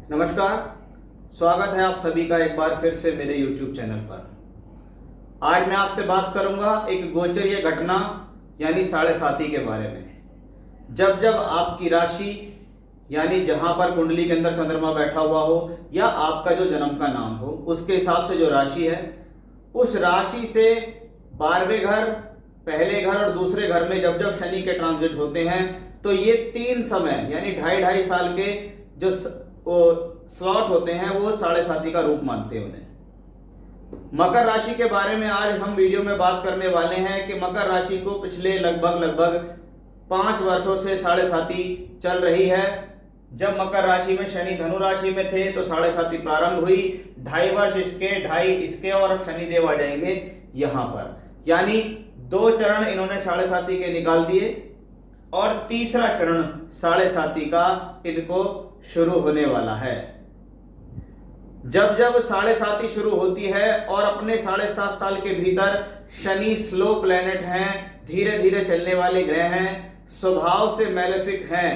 नमस्कार। स्वागत है आप सभी का एक बार फिर से मेरे YouTube चैनल पर। आज मैं आपसे बात करूंगा एक गोचरीय घटना यानी साढ़े साती के बारे में। जब जब आपकी राशि यानी जहां पर कुंडली के अंदर चंद्रमा बैठा हुआ हो या आपका जो जन्म का नाम हो उसके हिसाब से जो राशि है, उस राशि से 12वें घर, पहले घर और दूसरे घर में जब जब शनि के ट्रांजिट होते हैं तो ये 3 समय यानी 2.5 साल के जो स्लॉट होते हैं वो साढ़े साती का रूप मानते हैं उन्हें। मकर राशि के बारे में आज हम वीडियो में बात करने वाले हैं कि मकर राशि को पिछले लगभग 5 वर्षों से साढ़े साती चल रही है। जब मकर राशि में शनि धनु राशि में थे तो साढ़े साती प्रारंभ हुई। 2.5 वर्ष इसके, 2.5 इसके और शनिदेव आ जाएंगे यहां पर, यानी 2 चरण इन्होंने साढ़े साती के निकाल दिए और तीसरा चरण साढ़े साती का इनको शुरू होने वाला है। जब जब साढ़े साती शुरू होती है और अपने 7.5 साल के भीतर शनि स्लो प्लेनेट हैं, धीरे धीरे चलने वाले ग्रह हैं, स्वभाव से मैलेफिक हैं,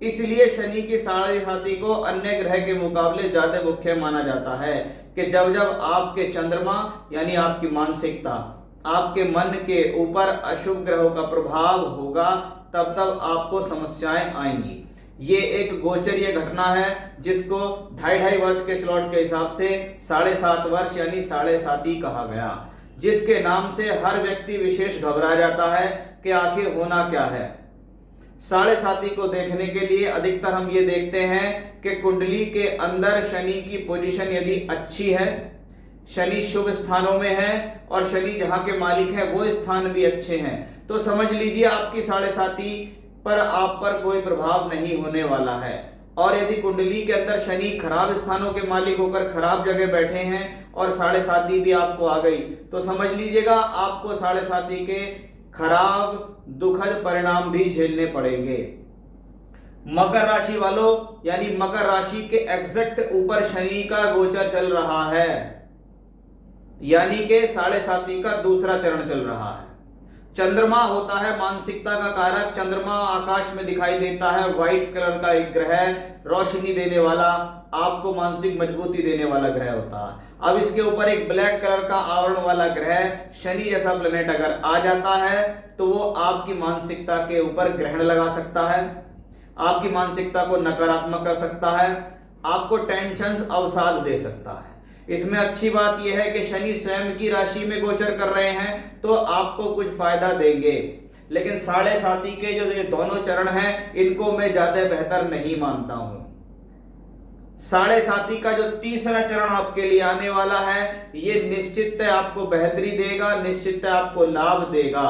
इसलिए शनि की साढ़े साती को अन्य ग्रह के मुकाबले ज्यादा मुख्य माना जाता है कि जब जब आपके चंद्रमा यानी आपकी मानसिकता, आपके मन के ऊपर अशुभ ग्रहों का प्रभाव होगा तब तब आपको समस्याएं आएंगी। ये एक गोचरीय घटना है जिसको 2.5 वर्ष के स्लॉट के हिसाब से 7.5 वर्ष यानी साढ़े साती कहा गया, जिसके नाम से हर व्यक्ति विशेष घबरा जाता है कि आखिर होना क्या है। साढ़े साती को देखने के लिए अधिकतर हम ये देखते हैं कि कुंडली के अंदर शनि की पोजीशन यदि अच्छी है, शनि शुभ स्थानों में है और शनि जहां के मालिक है वो स्थान भी अच्छे हैं, तो समझ लीजिए आपकी साढ़े साती पर आप पर कोई प्रभाव नहीं होने वाला है। और यदि कुंडली के अंदर शनि खराब स्थानों के मालिक होकर खराब जगह बैठे हैं और साढ़े साती भी आपको आ गई तो समझ लीजिएगा आपको साढ़े साती के खराब दुखद परिणाम भी झेलने पड़ेंगे। मकर राशि वालों यानी मकर राशि के एग्जैक्ट ऊपर शनि का गोचर चल रहा है, यानी कि साढ़े साती का दूसरा चरण चल रहा है। चंद्रमा होता है मानसिकता का कारक। चंद्रमा आकाश में दिखाई देता है, व्हाइट कलर का एक ग्रह, रोशनी देने वाला, आपको मानसिक मजबूती देने वाला ग्रह होता है। अब इसके ऊपर एक ब्लैक कलर का आवरण वाला ग्रह शनि जैसा प्लेनेट अगर आ जाता है तो वो आपकी मानसिकता के ऊपर ग्रहण लगा सकता है, आपकी मानसिकता को नकारात्मक कर सकता है, आपको टेंशन अवसाद दे सकता है। इसमें अच्छी बात यह है कि शनि स्वयं की राशि में गोचर कर रहे हैं तो आपको कुछ फायदा देंगे, लेकिन साढ़े साती के जो ये दोनों चरण हैं इनको मैं ज्यादा बेहतर नहीं मानता हूं। साढ़े साती का जो तीसरा चरण आपके लिए आने वाला है ये निश्चित आपको बेहतरी देगा, निश्चित आपको लाभ देगा।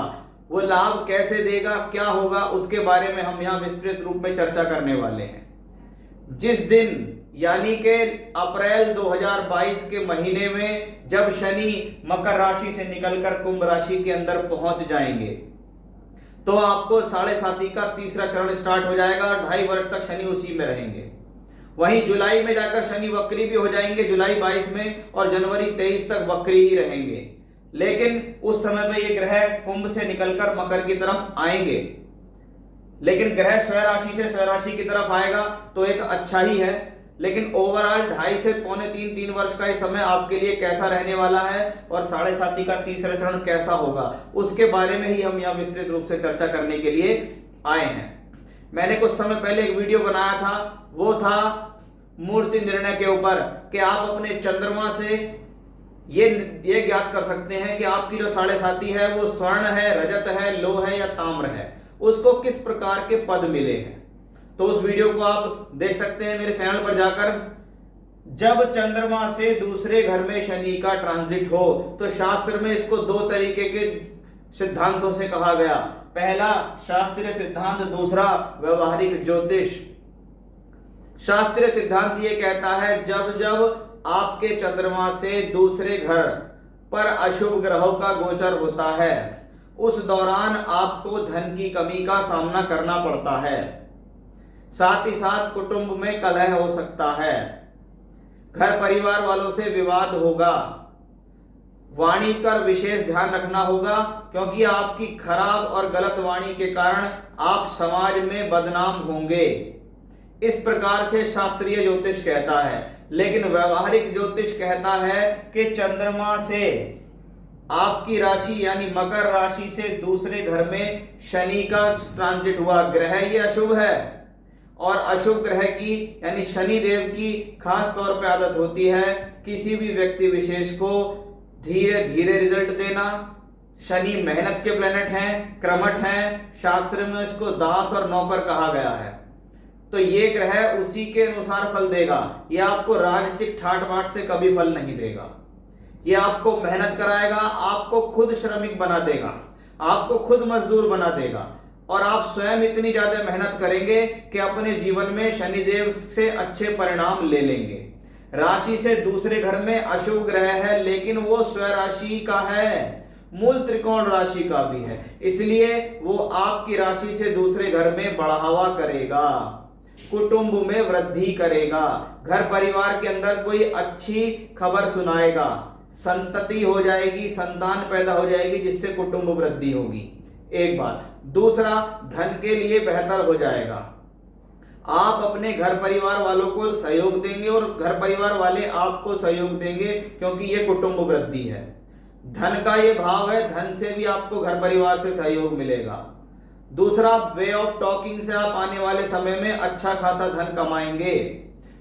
वो लाभ कैसे देगा, क्या होगा, उसके बारे में हम यहां विस्तृत रूप में चर्चा करने वाले हैं। जिस दिन यानी कि अप्रैल 2022 के महीने में जब शनि मकर राशि से निकलकर कुंभ राशि के अंदर पहुंच जाएंगे तो आपको साढ़े साती का तीसरा चरण स्टार्ट हो जाएगा। 2.5 वर्ष तक शनि उसी में रहेंगे। वहीं जुलाई में जाकर शनि वक्री भी हो जाएंगे, जुलाई 22 में, और जनवरी 23 तक वक्री ही रहेंगे। लेकिन उस समय में ये ग्रह कुंभ से निकलकर मकर की तरफ आएंगे, लेकिन ग्रह स्वराशि से स्वराशि की तरफ आएगा तो एक अच्छा ही है। लेकिन ओवरऑल 2.5 से 3.5 वर्ष का ये समय आपके लिए कैसा रहने वाला है और साढ़े साती का तीसरा चरण कैसा होगा उसके बारे में ही हम यहाँ विस्तृत रूप से चर्चा करने के लिए आए हैं। मैंने कुछ समय पहले एक वीडियो बनाया था, वो था मूर्ति निर्णय के ऊपर कि आप अपने चंद्रमा से ये ज्ञात कर सकते हैं कि आपकी जो साढ़े साती है वो स्वर्ण है, रजत है, लोह है या ताम्र है, उसको किस प्रकार के पद मिले हैं। तो उस वीडियो को आप देख सकते हैं मेरे चैनल पर जाकर। जब चंद्रमा से दूसरे घर में शनि का ट्रांजिट हो तो शास्त्र में इसको 2 तरीके के सिद्धांतों से कहा गया। पहला शास्त्रीय सिद्धांत, दूसरा व्यवहारिक ज्योतिष। शास्त्रीय सिद्धांत ये कहता है जब जब आपके चंद्रमा से दूसरे घर पर अशुभ ग्रहों का गोचर होता है उस दौरान आपको धन की कमी का सामना करना पड़ता है, साथ ही साथ कुटुंब में कलह हो सकता है, घर परिवार वालों से विवाद होगा, वाणी पर विशेष ध्यान रखना होगा क्योंकि आपकी खराब और गलत वाणी के कारण आप समाज में बदनाम होंगे। इस प्रकार से शास्त्रीय ज्योतिष कहता है। लेकिन व्यवहारिक ज्योतिष कहता है कि चंद्रमा से आपकी राशि यानी मकर राशि से दूसरे घर में शनि का ट्रांजिट हुआ, ग्रह ये अशुभ है, और अशुभ ग्रह की यानी शनि देव की खास तौर पे आदत होती है किसी भी व्यक्ति विशेष को धीरे धीरे रिजल्ट देना। शनि मेहनत के प्लेनेट हैं, क्रमठ हैं, शास्त्र में इसको दास और नौकर कहा गया है। तो ये ग्रह उसी के अनुसार फल देगा। ये आपको राजसिक ठाट बाट से कभी फल नहीं देगा। ये आपको मेहनत कराएगा, आपको खुद श्रमिक बना देगा, आपको खुद मजदूर बना देगा, और आप स्वयं इतनी ज्यादा मेहनत करेंगे कि अपने जीवन में शनिदेव से अच्छे परिणाम ले लेंगे। राशि से दूसरे घर में अशुभ ग्रह है, लेकिन वो स्वराशि का है, मूल त्रिकोण राशि का भी है, इसलिए वो आपकी राशि से दूसरे घर में बढ़ावा करेगा, कुटुंब में वृद्धि करेगा, घर परिवार के अंदर कोई अच्छी खबर सुनाएगा, संतति हो जाएगी, संतान पैदा हो जाएगी, जिससे कुटुंब वृद्धि होगी। एक बात। दूसरा, धन के लिए बेहतर हो जाएगा। आप अपने घर परिवार वालों को सहयोग देंगे और घर परिवार वाले आपको सहयोग देंगे, क्योंकि ये कुटुंब वृद्धि है। धन का ये भाव है, धन से भी आपको घर परिवार से सहयोग मिलेगा। दूसरा, वे ऑफ टॉकिंग से आप आने वाले समय में अच्छा खासा धन कमाएंगे,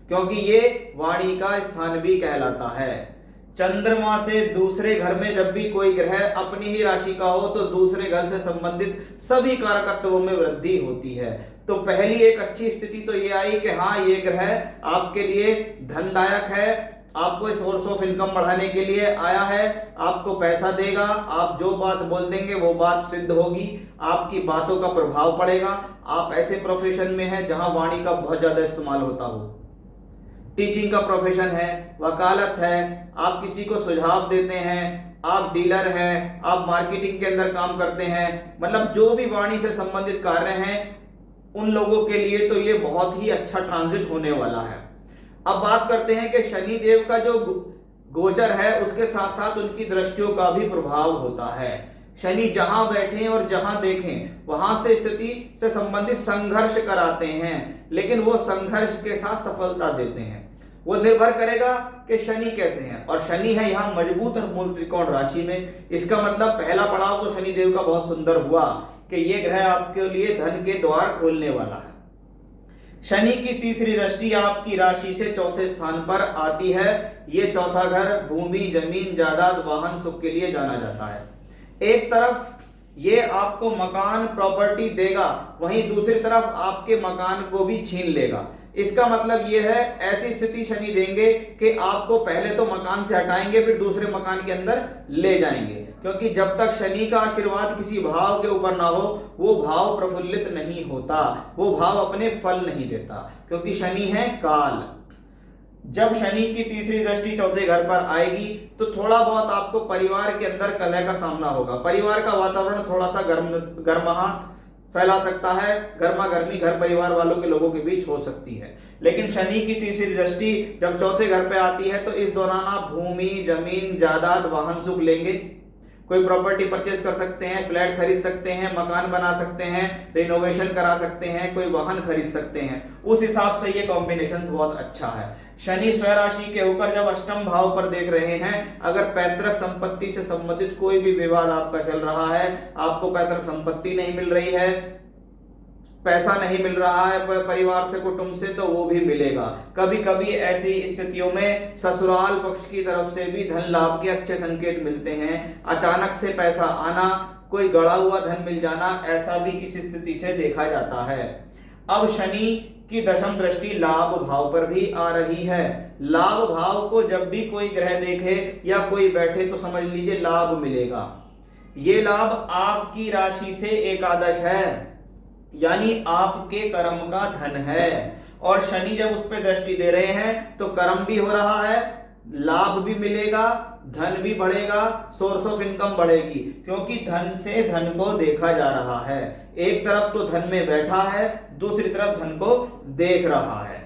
क्योंकि ये वाणी का स्थान भी कहलाता है। चंद्रमा से दूसरे घर में जब भी कोई ग्रह अपनी ही राशि का हो तो दूसरे घर से संबंधित सभी कारकत्वों में वृद्धि होती है। तो पहली एक अच्छी स्थिति तो ये आई कि हाँ, ये ग्रह आपके लिए धनदायक है, आपको सोर्स ऑफ इनकम बढ़ाने के लिए आया है, आपको पैसा देगा, आप जो बात बोल देंगे वो बात सिद्ध होगी, आपकी बातों का प्रभाव पड़ेगा। आप ऐसे प्रोफेशन में हैं जहां वाणी का बहुत ज्यादा इस्तेमाल होता हो, टीचिंग का प्रोफेशन है, वकालत है, आप किसी को सुझाव देते हैं, आप डीलर हैं, आप मार्केटिंग के अंदर काम करते हैं, मतलब जो भी वाणी से संबंधित कार्य हैं उन लोगों के लिए तो ये बहुत ही अच्छा ट्रांजिट होने वाला है। अब बात करते हैं कि शनि देव का जो गोचर है उसके साथ साथ उनकी दृष्टियों का भी प्रभाव होता है। शनि जहां बैठे और जहां देखें वहां से स्थिति से संबंधित संघर्ष कराते हैं, लेकिन वो संघर्ष के साथ सफलता देते हैं। वो निर्भर करेगा कि शनि कैसे हैं, और शनि है यहाँ मजबूत और मूल त्रिकोण राशि में। इसका मतलब पहला पड़ाव तो शनि देव का बहुत सुंदर हुआ कि ये ग्रह आपके लिए धन के द्वार खोलने वाला है। शनि की तीसरी दृष्टि आपकी राशि से चौथे स्थान पर आती है। ये चौथा घर भूमि, जमीन, जायदाद, वाहन, सुख के लिए जाना जाता है। एक तरफ ये आपको मकान, प्रॉपर्टी देगा, वहीं दूसरी तरफ आपके मकान को भी छीन लेगा। इसका मतलब ये है, ऐसी स्थिति शनि देंगे कि आपको पहले तो मकान से हटाएंगे, फिर दूसरे मकान के अंदर ले जाएंगे, क्योंकि जब तक शनि का आशीर्वाद किसी भाव के ऊपर ना हो वो भाव प्रफुल्लित नहीं होता, वो भाव अपने फल नहीं देता, क्योंकि शनि है काल। जब शनि की तीसरी दृष्टि चौथे घर पर आएगी तो थोड़ा बहुत आपको परिवार के अंदर कलह का सामना होगा। परिवार का वातावरण थोड़ा सा गर्माहट फैला सकता है, गर्मा गर्मी घर परिवार वालों के लोगों के बीच हो सकती है। लेकिन शनि की तीसरी दृष्टि जब चौथे घर पे आती है तो इस दौरान आप भूमि, जमीन, जायदाद, वाहन, सुख लेंगे। कोई प्रॉपर्टी परचेज कर सकते हैं, फ्लैट खरीद सकते हैं, मकान बना सकते हैं, रिनोवेशन करा सकते हैं, कोई वाहन खरीद सकते हैं। उस हिसाब से ये कॉम्बिनेशन बहुत अच्छा है। शनि स्वराशि के होकर जब अष्टम भाव पर देख रहे हैं, अगर पैतृक संपत्ति से संबंधित कोई भी विवाद आपका चल रहा है, आपको पैतृक संपत्ति नहीं मिल रही है, पैसा नहीं मिल रहा है परिवार से, कुटुंब से, तो वो भी मिलेगा। कभी कभी ऐसी स्थितियों में ससुराल पक्ष की तरफ से भी धन लाभ के अच्छे संकेत मिलते हैं। अचानक से पैसा आना, कोई गड़ा हुआ धन मिल जाना, ऐसा भी इस स्थिति से देखा जाता है। अब शनि की दशम दृष्टि लाभ भाव पर भी आ रही है। लाभ भाव को जब भी कोई ग्रह देखे या कोई बैठे तो समझ लीजिए लाभ मिलेगा। ये लाभ आपकी राशि से एकादश है, यानी आपके कर्म का धन है, और शनि जब उस पर दृष्टि दे रहे हैं तो कर्म भी हो रहा है, लाभ भी मिलेगा, धन भी बढ़ेगा, सोर्स ऑफ इनकम बढ़ेगी, क्योंकि धन से धन को देखा जा रहा है। एक तरफ तो धन में बैठा है, दूसरी तरफ धन को देख रहा है।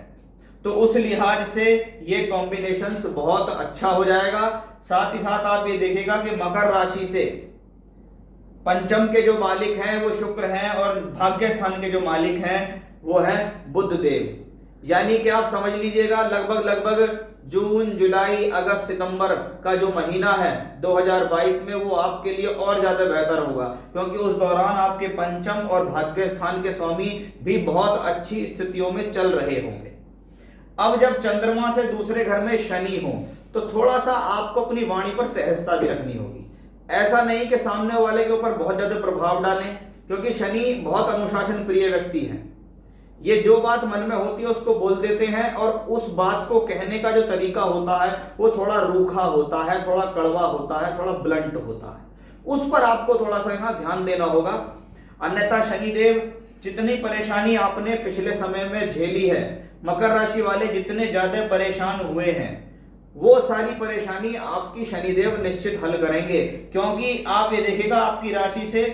तो उस लिहाज से ये कॉम्बिनेशंस बहुत अच्छा हो जाएगा। साथ ही साथ आप ये देखिएगा कि मकर राशि से पंचम के जो मालिक हैं वो शुक्र हैं, और भाग्य स्थान के जो मालिक हैं वो हैं बुध देव। यानी कि आप समझ लीजिएगा लगभग जून जुलाई अगस्त सितंबर का जो महीना है 2022 में, वो आपके लिए और ज्यादा बेहतर होगा, क्योंकि उस दौरान आपके पंचम और भाग्य स्थान के स्वामी भी बहुत अच्छी स्थितियों में चल रहे होंगे। अब जब चंद्रमा से दूसरे घर में शनि हो तो थोड़ा सा आपको अपनी वाणी पर सहजता भी रखनी होगी। ऐसा नहीं कि सामने वाले के ऊपर बहुत ज्यादा प्रभाव डालें, क्योंकि शनि बहुत अनुशासन प्रिय व्यक्ति हैं। ये जो बात मन में होती है उसको बोल देते हैं, और उस बात को कहने का जो तरीका होता है वो थोड़ा रूखा होता है, थोड़ा कड़वा होता है, थोड़ा ब्लंट होता है। उस पर आपको थोड़ा सा यहाँ ध्यान देना होगा। अन्यथा शनिदेव जितनी परेशानी आपने पिछले समय में झेली है, मकर राशि वाले जितने ज्यादा परेशान हुए हैं, वो सारी परेशानी आपकी शनिदेव निश्चित हल करेंगे। क्योंकि आप ये देखिएगा, आपकी राशि से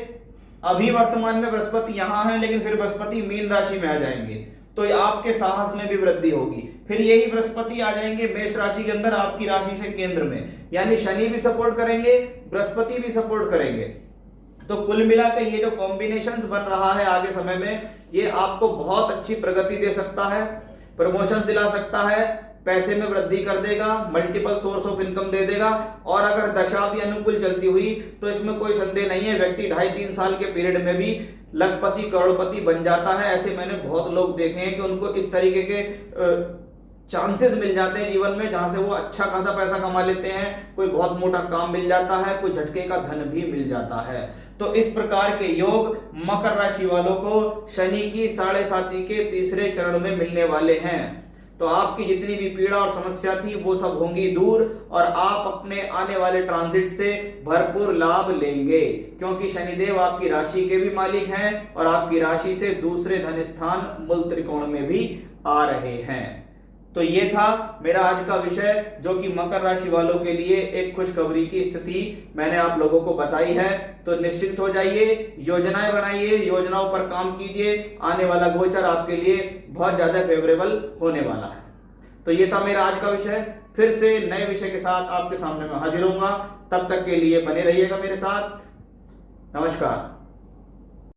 अभी वर्तमान में बृहस्पति यहां है, लेकिन फिर बृहस्पति मीन राशि में आ जाएंगे तो आपके साहस में भी वृद्धि होगी। फिर यही बृहस्पति आ जाएंगे मेष राशि के अंदर, आपकी राशि से केंद्र में, यानी शनि भी सपोर्ट करेंगे, बृहस्पति भी सपोर्ट करेंगे। तो कुल मिलाकर ये जो कॉम्बिनेशंस बन रहा है आगे समय में, ये आपको बहुत अच्छी प्रगति दे सकता है, प्रमोशंस दिला सकता है, पैसे में वृद्धि कर देगा, मल्टीपल सोर्स ऑफ इनकम दे देगा। और अगर दशा भी अनुकूल चलती हुई तो इसमें कोई संदेह नहीं है, व्यक्ति 2.5-3 साल के पीरियड में भी लखपति करोड़पति बन जाता है। ऐसे मैंने बहुत लोग देखे हैं कि उनको इस तरीके के चांसेस मिल जाते हैं जीवन में, जहां से वो अच्छा खासा पैसा कमा लेते हैं, कोई बहुत मोटा काम मिल जाता है, कोई झटके का धन भी मिल जाता है। तो इस प्रकार के योग मकर राशि वालों को शनि की 7.5 के तीसरे चरण में मिलने वाले हैं। तो आपकी जितनी भी पीड़ा और समस्या थी वो सब होंगी दूर, और आप अपने आने वाले ट्रांजिट से भरपूर लाभ लेंगे, क्योंकि शनिदेव आपकी राशि के भी मालिक हैं और आपकी राशि से दूसरे धन स्थान मूल त्रिकोण में भी आ रहे हैं। तो ये था मेरा आज का विषय, जो कि मकर राशि वालों के लिए एक खुशखबरी की स्थिति मैंने आप लोगों को बताई है। तो निश्चिंत हो जाइए, योजनाएं बनाइए, योजनाओं पर काम कीजिए, आने वाला गोचर आपके लिए बहुत ज्यादा फेवरेबल होने वाला है। तो ये था मेरा आज का विषय। फिर से नए विषय के साथ आपके सामने मैं हाजिर होऊंगा। तब तक के लिए बने रहिएगा मेरे साथ। नमस्कार।